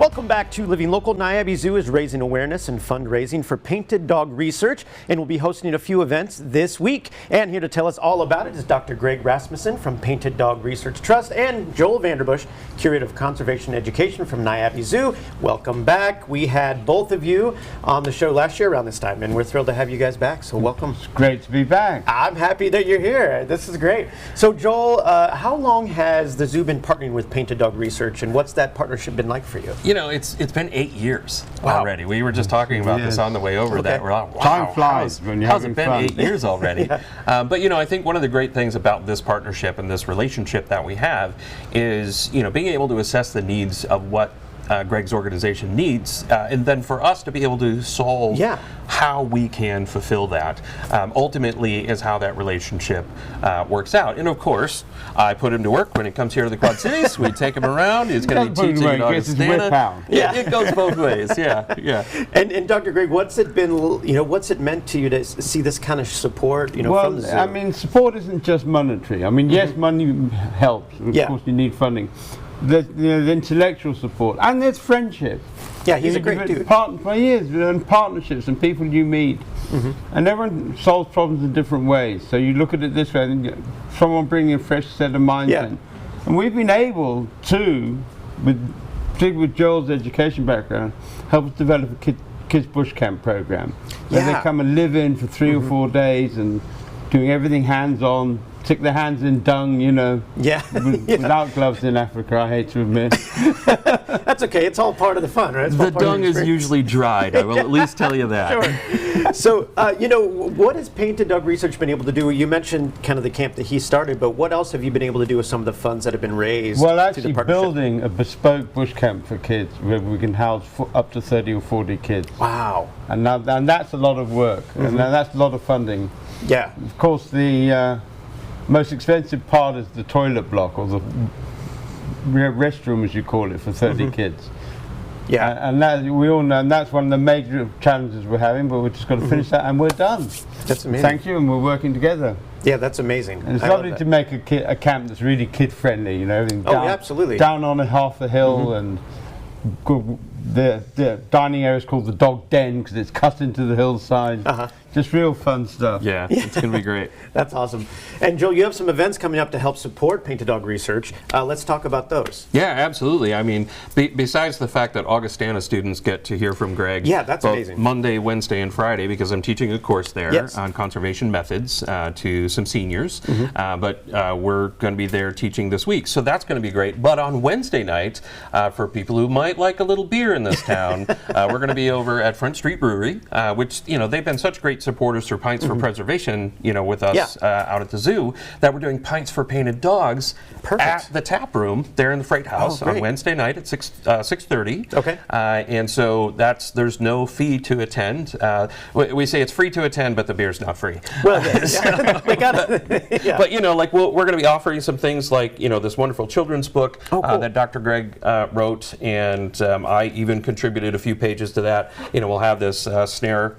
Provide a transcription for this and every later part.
Welcome back to Living Local. Niabi Zoo is raising awareness and fundraising for painted dog research, and we'll be hosting a few events this week. And here to tell us all about it is Dr. Greg Rasmussen from Painted Dog Research Trust and Joel Vanderbush, Curator of Conservation Education from Niabi Zoo. Welcome back. We had both of you on the show last year around this time, and we're thrilled to have you guys back, so welcome. It's great to be back. I'm happy that you're here. This is great. So Joel, how long has the zoo been partnering with Painted Dog Research, and what's that partnership been like for you? You know, it's been 8 years already. We were just talking about this on the way over. That we're like, wow, time flies when you're having fun. How's it been 8 years already? But you know, I think one of the great things about this partnership and this relationship that we have is, you know, being able to assess the needs of what Greg's organization needs, and then for us to be able to solve how we can fulfill that, ultimately is how that relationship works out. And of course, I put him to work when he comes here to the Quad Cities. We take him around. He's going to be teaching Augustana. Yeah, it goes both ways. Yeah. And Dr. Greg, what's it been? You know, what's it meant to you to see this kind of support? You know, from the zoo? I mean, support isn't just monetary. I mean, yes, money helps. Of course, you need funding. The intellectual support, and there's friendship. Yeah, he's a great dude. For years, and partnerships and people you meet, and everyone solves problems in different ways. So you look at it this way, and someone bringing a fresh set of minds in, and we've been able to, particularly with Joel's education background, help us develop a kids bush camp program, where they come and live in for 3 or 4 days and doing everything hands-on. Stick their hands in dung, you know, without gloves in Africa, I hate to admit. That's okay, it's all part of the fun, right? The dung is usually dried, I will at least tell you that. Sure. So, you know, what has Painted Dog Research been able to do? You mentioned kind of the camp that he started, but what else have you been able to do with some of the funds that have been raised? Well, actually building a bespoke bush camp for kids where we can house up to 30 or 40 kids. Wow. And that's a lot of work, and that's a lot of funding. Yeah. Of course, the most expensive part is the toilet block, or the restroom, as you call it, for 30 kids. Yeah, and that we all know, and that's one of the major challenges we're having. But we've just got to finish that, and we're done. That's amazing. Thank you, and we're working together. Yeah, that's amazing. And it's lovely to make a camp that's really kid-friendly. You know, everything down, absolutely. Down on half the hill, and the dining area is called the dog den because it's cut into the hillside. Just real fun stuff. Yeah, it's going to be great. That's awesome. And Joel, you have some events coming up to help support Painted Dog Research. Let's talk about those. Yeah, absolutely. I mean, besides the fact that Augustana students get to hear from Greg that's amazing. Monday, Wednesday, and Friday, because I'm teaching a course there on conservation methods to some seniors, but we're going to be there teaching this week. So that's going to be great. But on Wednesday night, for people who might like a little beer in this town, we're going to be over at Front Street Brewery, which, you know, they've been such great supporters for Pints for Preservation, you know, with us out at the zoo, that we're doing Pints for Painted Dogs at the tap room there in the Freight House on Wednesday night at 6:30. Okay. And so there's no fee to attend. We say it's free to attend, but the beer's not free. Well, but you know, like we're going to be offering some things like, you know, this wonderful children's book that Dr. Greg wrote, and I even contributed a few pages to that. You know, we'll have this snare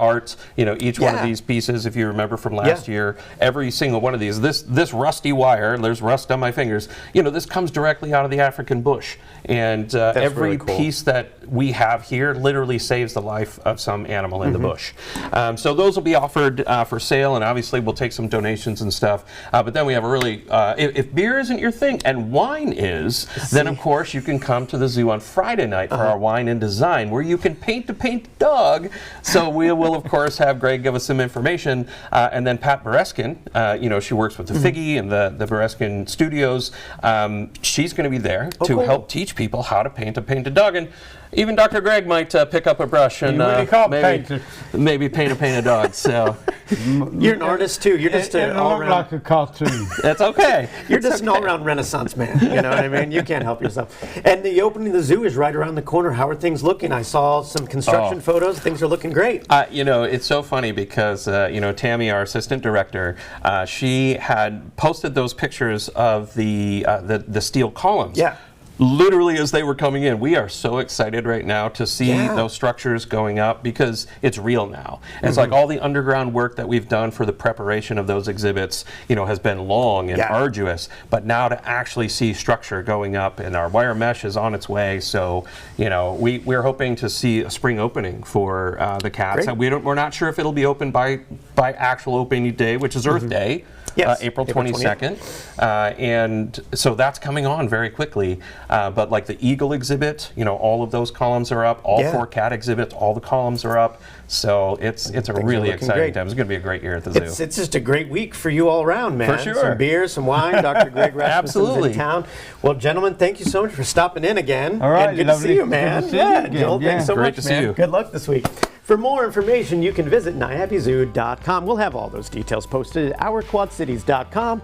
art. You know, each one of these pieces, if you remember from last year, every single one of these, this rusty wire, there's rust on my fingers, you know, this comes directly out of the African bush. And every really cool piece that we have here literally saves the life of some animal in the bush. So those will be offered for sale, and obviously we'll take some donations and stuff. But then we have a really, if beer isn't your thing and wine is, then of course you can come to the zoo on Friday night for our wine and design, where you can paint a painted dog. So we will of course have Greg give us some information, and then Pat Bereskin, you know, she works with the Figgy and the Bereskin Studios. She's going to be there to help teach people how to paint a painted dog, and even Dr. Greg might pick up a brush and maybe paint a painted dog. So you're an artist too. You're just all like a cartoon. That's okay. You're just an all-round Renaissance man. You know what I mean? You can't help yourself. And the opening of the zoo is right around the corner. How are things looking? I saw some construction photos. Things are looking great. You know, it's so funny because you know, Tammy, our assistant director, she had posted those pictures of the steel columns. literally as they were coming in. We are so excited right now to see Yeah. those structures going up because it's real now. And it's like all the underground work that we've done for the preparation of those exhibits, has been long and arduous, but now to actually see structure going up and our wire mesh is on its way. So, we're hoping to see a spring opening for the cats. We're not sure if it'll be open by actual opening day, which is Earth Day. Yes, April 22nd. And so that's coming on very quickly. But like the eagle exhibit, all of those columns are up. All 4 cat exhibits, all the columns are up. So it's a really exciting time. It's going to be a great year at the zoo. It's just a great week for you all around, man. For sure. Some beers, some wine. Dr. Greg Rasmussen's Absolutely. in town. Well, gentlemen, thank you so much for stopping in again. All right, And good to see you, man. Good to see you again. Joel, thanks so Great much, to see man. you. Good luck this week. For more information, you can visit niabizoo.com. We'll have all those details posted at ourquadcities.com.